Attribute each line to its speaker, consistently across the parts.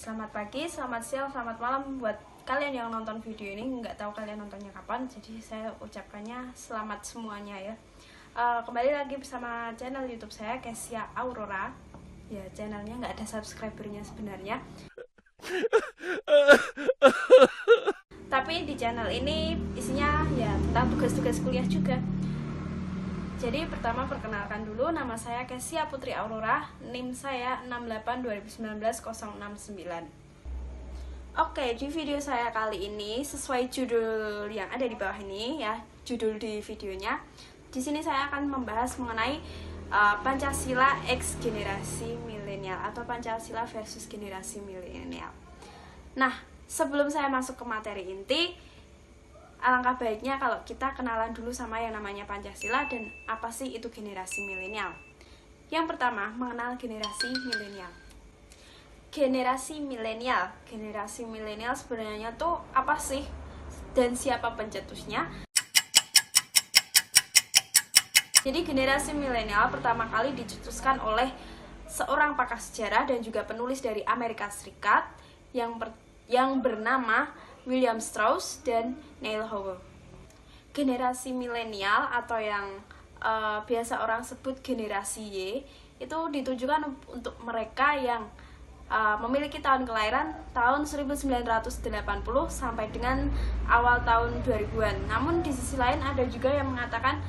Speaker 1: Selamat pagi, selamat siang, selamat malam buat kalian yang nonton video ini. Nggak tahu kalian nontonnya kapan, jadi saya ucapkannya selamat semuanya ya. Kembali lagi bersama channel YouTube saya, Kesia Aurora. Ya, channelnya nggak ada subscribernya sebenarnya. Tapi di channel ini isinya ya tentang tugas-tugas kuliah juga. Jadi pertama perkenalkan dulu, nama saya Kesia Putri Aurora, NIM saya 682019-069. Oke, di video saya kali ini sesuai judul yang ada di bawah ini ya, judul di videonya. Di sini saya akan membahas mengenai Pancasila X generasi milenial atau Pancasila versus generasi milenial. Nah, sebelum saya masuk ke materi inti, alangkah baiknya kalau kita kenalan dulu sama yang namanya Pancasila dan apa sih itu generasi milenial. Yang pertama, mengenal generasi milenial. Generasi milenial sebenarnya tuh apa sih dan siapa pencetusnya? Jadi generasi milenial pertama kali dicetuskan oleh seorang pakar sejarah dan juga penulis dari Amerika Serikat yang bernama William Strauss dan Neil Howell. Generasi milenial atau yang biasa orang sebut generasi Y itu ditujukan untuk mereka yang memiliki tahun kelahiran tahun 1980 sampai dengan awal tahun 2000-an. Namun di sisi lain ada juga yang mengatakan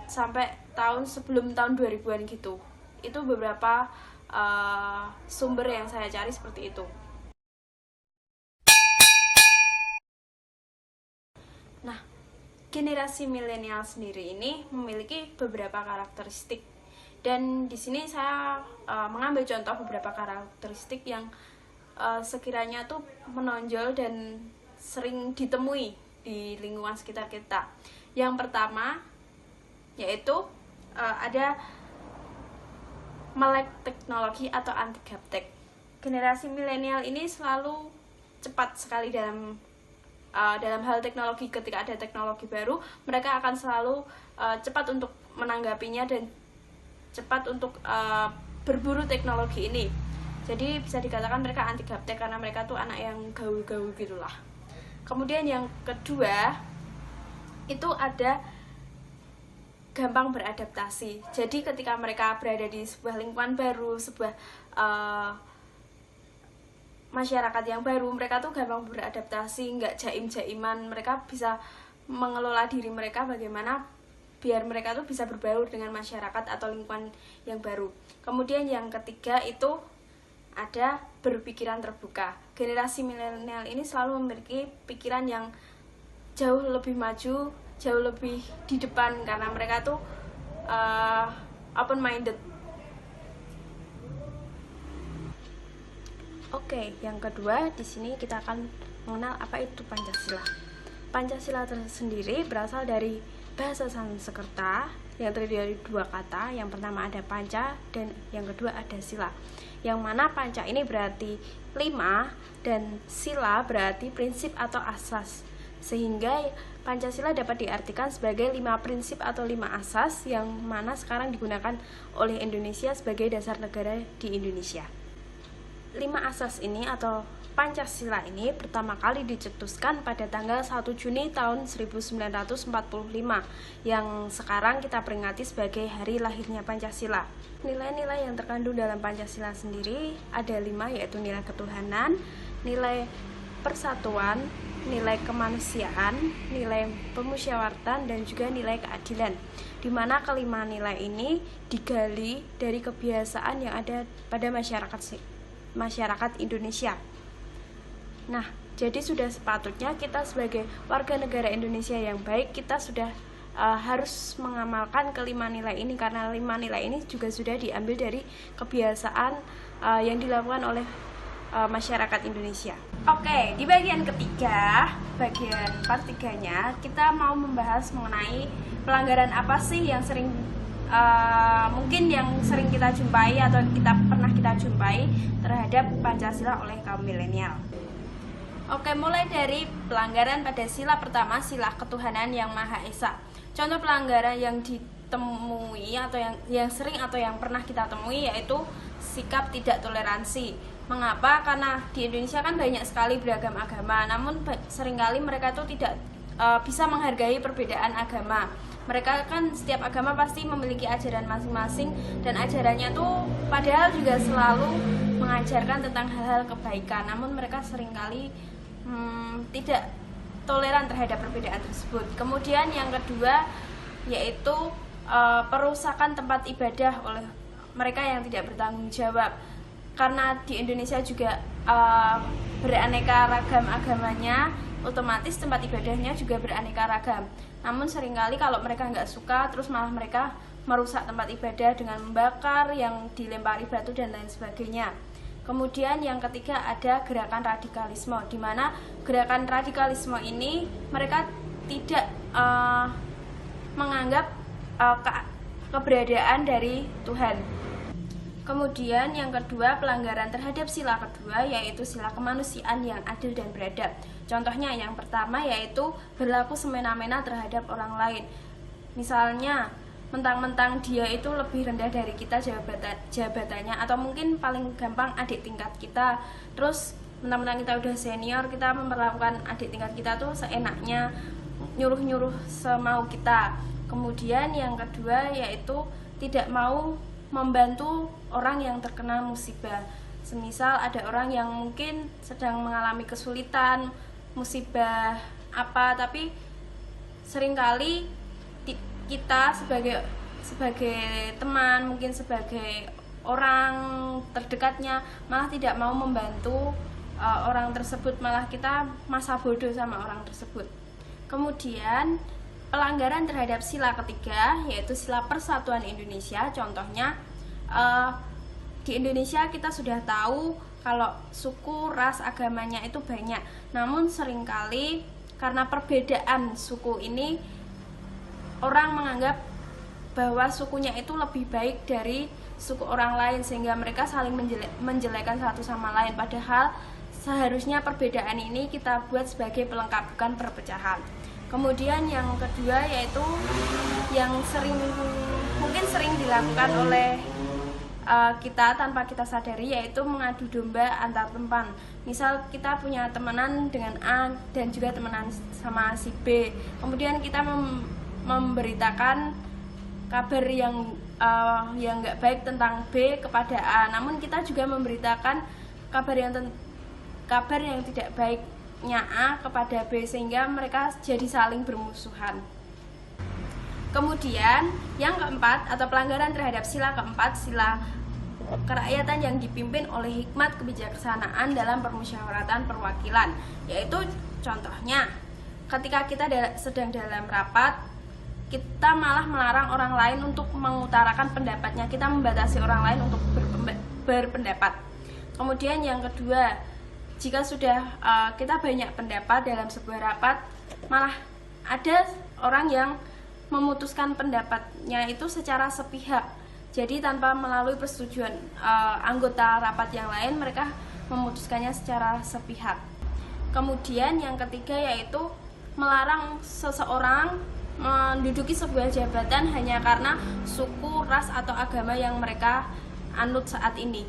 Speaker 1: sampai tahun sebelum tahun 2000-an gitu. Itu beberapa sumber yang saya cari seperti itu. Nah, generasi milenial sendiri ini memiliki beberapa karakteristik, dan di sini saya mengambil contoh beberapa karakteristik yang sekiranya tuh menonjol dan sering ditemui di lingkungan sekitar kita. Yang pertama yaitu ada melek teknologi atau anti gaptek. Generasi milenial ini selalu cepat sekali dalam hal teknologi. Ketika ada teknologi baru, mereka akan selalu cepat untuk menanggapinya dan cepat untuk berburu teknologi ini. Jadi bisa dikatakan mereka anti gaptek karena mereka tuh anak yang gaul-gaul gitulah. Kemudian yang kedua itu ada gampang beradaptasi. Jadi ketika mereka berada di sebuah lingkungan baru, sebuah masyarakat yang baru, mereka tuh gampang beradaptasi, nggak jaim-jaiman. Mereka bisa mengelola diri mereka bagaimana biar mereka tuh bisa berbaur dengan masyarakat atau lingkungan yang baru. Kemudian yang ketiga itu ada berpikiran terbuka. Generasi milenial ini selalu memiliki pikiran yang jauh lebih maju, jauh lebih di depan karena mereka tuh open-minded. Oke, yang kedua di sini kita akan mengenal apa itu Pancasila. Pancasila tersendiri berasal dari bahasa Sanskerta yang terdiri dari dua kata. Yang pertama ada panca dan yang kedua ada sila. Yang mana panca ini berarti 5 dan sila berarti prinsip atau asas. Sehingga Pancasila dapat diartikan sebagai 5 prinsip atau 5 asas yang mana sekarang digunakan oleh Indonesia sebagai dasar negara di Indonesia. 5 asas ini atau Pancasila ini pertama kali dicetuskan pada tanggal 1 Juni tahun 1945 yang sekarang kita peringati sebagai hari lahirnya Pancasila. Nilai-nilai yang terkandung dalam Pancasila sendiri ada 5, yaitu nilai ketuhanan, nilai persatuan, nilai kemanusiaan, nilai pemusyawaratan, dan juga nilai keadilan. Di mana kelima nilai ini digali dari kebiasaan yang ada pada masyarakat Indonesia. Nah, jadi sudah sepatutnya kita sebagai warga negara Indonesia yang baik, kita sudah harus mengamalkan kelima nilai ini karena 5 nilai ini juga sudah diambil dari kebiasaan yang dilakukan oleh masyarakat Indonesia. Oke, di bagian ketiga, bagian part 3-nya, kita mau membahas mengenai pelanggaran apa sih yang sering mungkin yang sering kita jumpai atau pernah kita jumpai terhadap Pancasila oleh kaum milenial. Oke, mulai dari pelanggaran pada sila pertama, sila ketuhanan yang Maha Esa. Contoh pelanggaran yang ditemui atau yang sering atau yang pernah kita temui yaitu sikap tidak toleransi, Mengapa? Karena di Indonesia kan banyak sekali beragam agama, namun seringkali mereka itu tidak bisa menghargai perbedaan agama. Mereka kan setiap agama pasti memiliki ajaran masing-masing, dan ajarannya tuh padahal juga selalu mengajarkan tentang hal-hal kebaikan, namun mereka seringkali tidak toleran terhadap perbedaan tersebut. Kemudian yang kedua yaitu perusakan tempat ibadah oleh mereka yang tidak bertanggung jawab. Karena di Indonesia juga beraneka ragam agamanya, otomatis tempat ibadahnya juga beraneka ragam. Namun seringkali kalau mereka nggak suka, terus malah mereka merusak tempat ibadah dengan membakar, yang dilempari batu dan lain sebagainya. Kemudian yang ketiga ada gerakan radikalisme, di mana gerakan radikalisme ini mereka tidak menganggap keberadaan dari Tuhan. Kemudian yang kedua, pelanggaran terhadap sila kedua, yaitu sila kemanusiaan yang adil dan beradab. Contohnya yang pertama yaitu berlaku semena-mena terhadap orang lain. Misalnya mentang-mentang dia itu lebih rendah dari kita jabatannya, atau mungkin paling gampang adik tingkat kita, terus mentang-mentang kita udah senior, kita memperlakukan adik tingkat kita tuh seenaknya, nyuruh-nyuruh semau kita. Kemudian yang kedua yaitu tidak mau membantu orang yang terkena musibah. Semisal ada orang yang mungkin sedang mengalami kesulitan, musibah apa, tapi seringkali kita sebagai teman, mungkin sebagai orang terdekatnya, malah tidak mau membantu orang tersebut, malah kita masa bodoh sama orang tersebut. Kemudian pelanggaran terhadap sila ketiga yaitu sila persatuan Indonesia. Contohnya di Indonesia kita sudah tahu kalau suku, ras, agamanya itu banyak, namun seringkali karena perbedaan suku ini orang menganggap bahwa sukunya itu lebih baik dari suku orang lain, sehingga mereka saling menjelekkan satu sama lain, padahal seharusnya perbedaan ini kita buat sebagai pelengkap, bukan perpecahan. Kemudian yang kedua yaitu yang mungkin sering dilakukan oleh kita tanpa kita sadari, yaitu mengadu domba antar teman. Misal kita punya temenan dengan A dan juga temenan sama si B, kemudian kita memberitakan kabar yang nggak baik tentang B kepada A, namun kita juga memberitakan kabar yang tidak baiknya A kepada B, sehingga mereka jadi saling bermusuhan. Kemudian yang keempat atau pelanggaran terhadap sila keempat, sila kerakyatan yang dipimpin oleh hikmat kebijaksanaan dalam permusyawaratan perwakilan, yaitu contohnya ketika kita sedang dalam rapat, kita malah melarang orang lain untuk mengutarakan pendapatnya, kita membatasi orang lain untuk berpendapat. Kemudian yang kedua, jika sudah kita banyak pendapat dalam sebuah rapat, malah ada orang yang memutuskan pendapatnya itu secara sepihak. Jadi tanpa melalui persetujuan anggota rapat yang lain, mereka memutuskannya secara sepihak. Kemudian yang ketiga yaitu melarang seseorang menduduki sebuah jabatan hanya karena suku, ras, atau agama yang mereka anut saat ini.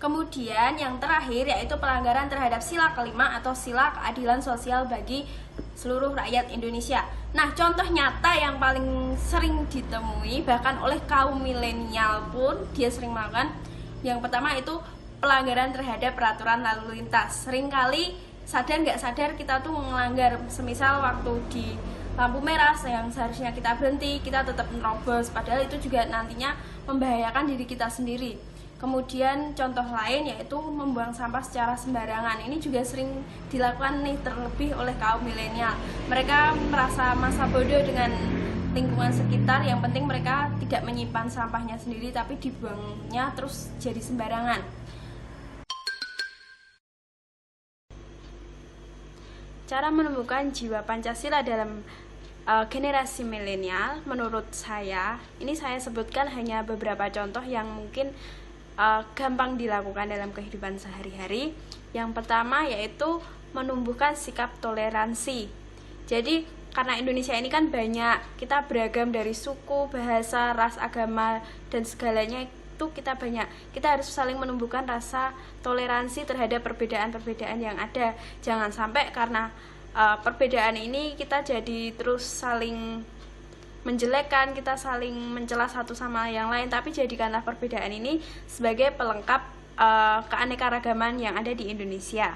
Speaker 1: Kemudian yang terakhir yaitu pelanggaran terhadap sila kelima atau sila keadilan sosial bagi seluruh rakyat Indonesia. Nah, contoh nyata yang paling sering ditemui bahkan oleh kaum milenial pun dia sering melakukan, yang pertama itu pelanggaran terhadap peraturan lalu lintas. Seringkali sadar nggak sadar kita tuh melanggar, semisal waktu di lampu merah yang seharusnya kita berhenti, kita tetap menerobos, padahal itu juga nantinya membahayakan diri kita sendiri. Kemudian contoh lain yaitu membuang sampah secara sembarangan. Ini juga sering dilakukan nih, terlebih oleh kaum milenial. Mereka merasa masa bodoh dengan lingkungan sekitar, yang penting mereka tidak menyimpan sampahnya sendiri tapi dibuangnya terus jadi sembarangan. Cara menemukan jiwa Pancasila dalam generasi milenial, menurut saya, ini saya sebutkan hanya beberapa contoh yang mungkin gampang dilakukan dalam kehidupan sehari-hari. Yang pertama yaitu menumbuhkan sikap toleransi. Jadi karena Indonesia ini kan banyak, kita beragam dari suku, bahasa, ras, agama, dan segalanya itu kita harus saling menumbuhkan rasa toleransi terhadap perbedaan-perbedaan yang ada. Jangan sampai karena perbedaan ini kita jadi terus saling menjelekkan, kita saling mencela satu sama yang lain, tapi jadikanlah perbedaan ini sebagai pelengkap keanekaragaman yang ada di Indonesia.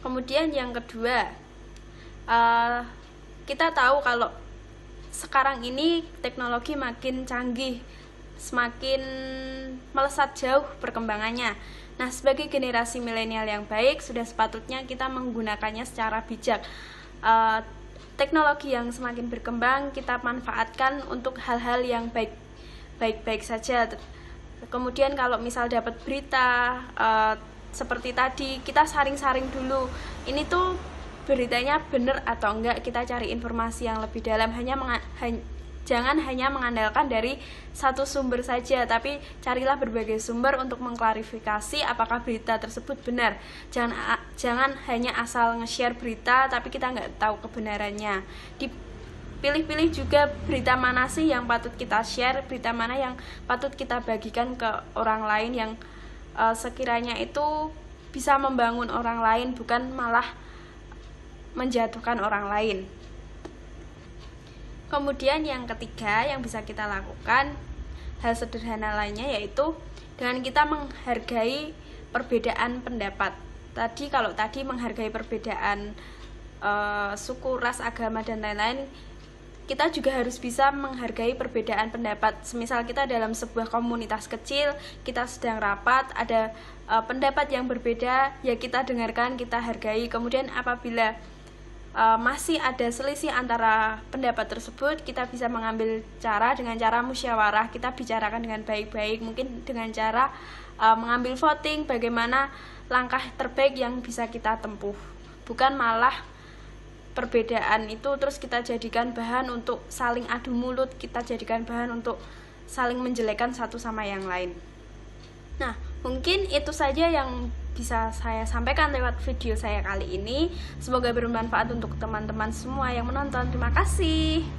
Speaker 1: Kemudian yang kedua, kita tahu kalau sekarang ini teknologi makin canggih, semakin melesat jauh perkembangannya. Nah, sebagai generasi milenial yang baik, sudah sepatutnya kita menggunakannya secara bijak. Teknologi yang semakin berkembang kita manfaatkan untuk hal-hal yang baik-baik saja. Kemudian kalau misal dapat berita seperti tadi, kita saring-saring dulu. Ini tuh beritanya benar atau enggak, kita cari informasi yang lebih dalam. Jangan hanya mengandalkan dari satu sumber saja, tapi carilah berbagai sumber untuk mengklarifikasi apakah berita tersebut benar. Jangan hanya asal nge-share berita tapi kita nggak tahu kebenarannya. Dipilih-pilih juga berita mana sih yang patut kita share, berita mana yang patut kita bagikan ke orang lain yang sekiranya itu bisa membangun orang lain, bukan malah menjatuhkan orang lain. Kemudian yang ketiga yang bisa kita lakukan, hal sederhana lainnya, yaitu dengan kita menghargai perbedaan pendapat. Kalau tadi menghargai perbedaan suku, ras, agama, dan lain-lain, kita juga harus bisa menghargai perbedaan pendapat. Semisal kita dalam sebuah komunitas kecil, kita sedang rapat, ada pendapat yang berbeda, ya kita dengarkan, kita hargai. Kemudian apabila masih ada selisih antara pendapat tersebut, kita bisa mengambil dengan cara musyawarah. Kita bicarakan dengan baik-baik, mungkin dengan cara mengambil voting bagaimana langkah terbaik yang bisa kita tempuh, bukan malah perbedaan itu terus kita jadikan bahan untuk saling adu mulut, kita jadikan bahan untuk saling menjelekkan satu sama yang lain. Nah, mungkin itu saja yang bisa saya sampaikan lewat video saya kali ini. Semoga bermanfaat untuk teman-teman semua yang menonton. Terima kasih.